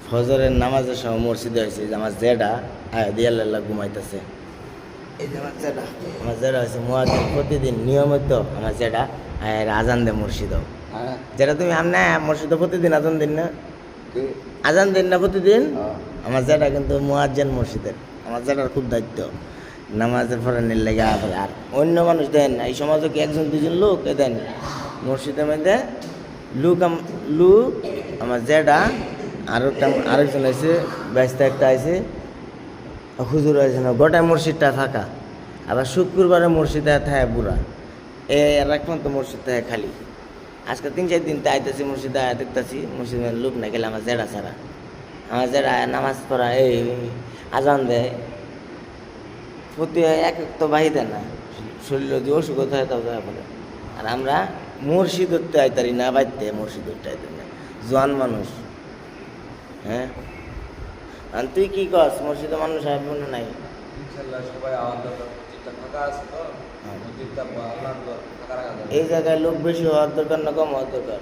ফজরের নামাজের সময় মসজিদে হয়েছে যে আমার জেডা দিয়াল্লাহ ঘুমাইতেছে। এই যে আমার জেডা হয়েছে মুয়াজ্জিন প্রতিদিন নিয়মিত আমার জেডা আজান দেয় মসজিদও। যেটা তুমি আমনে মসজিদে প্রতিদিন আজান দিন না, আজান দিন না প্রতিদিন। আমার জেডা কিন্তু মুয়াজ্জিন মসজিদের, আমার জেডার খুব দায়িত্ব নামাজের পরে নিয়ে লেগে। আর অন্য মানুষ দেন এই সমাজে কি একজন দুজন লোক দেন মসজিদের মধ্যে লুক আমার জেডা আরেকজন আছে ব্যস্ত একটা আছে হুজুর আছে না, গোটায় মসজিদটা ফাঁকা। আবার শুক্রবারে মসজিদে থাকে বুড়া, আর একমাত্র মসজিদ থাকে খালি। আজকে 3-4 দিন তো আইতেছি মসজিদে, দেখতেছি মসজিদের লোক না গেলে আমার জেডা ছাড়া। আমার জেডা নামাজ পড়া এই আজান দেয় প্রতি এক তো বাহি দেয় না, শরীর যদি অসুখ হয় তবে বলে। আর আমরা মসজিদ উঠতে আইতারি না, বাড়তে মসজিদ উঠতে আইতারি না, জোয়ান মানুষ। হ্যাঁ, আর তুই কি কস? মসজিদে মানুষ আসবে না নাই? এই জায়গায় লোক বেশি হওয়ার দরকার না কম হওয়ার দরকার?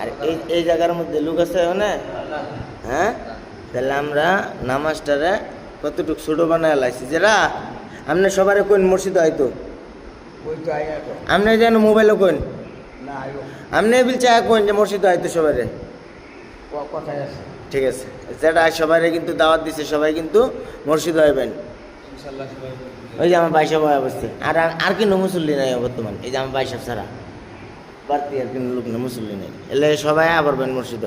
আর এই জায়গার মধ্যে লোক আছে না? হ্যাঁ, তাহলে আমরা নামাজটারে কতটুকু ছোটো বানায় লাইছি। যেটা আপনি সবারে কোন মসজিদে হয়তো আপনি যেন মোবাইলও কোন আপনি বিল চায় কোন যে মসজিদে হয়তো সবারে ঠিক আছে। যেটা সবাই কিন্তু দাওয়াত দিচ্ছে, সবাই কিন্তু মসজিদ হইবেন। ওই যে আমার বাইশা বয় অবস্থা, আর কিন্তু মুসল্লি নাই বর্তমান। এই যে আমার বাইশাব ছাড়া বাড়তি আর কিন্তু লোক না মুসল্লি নেই, এলে সবাই আবার মসজিদ।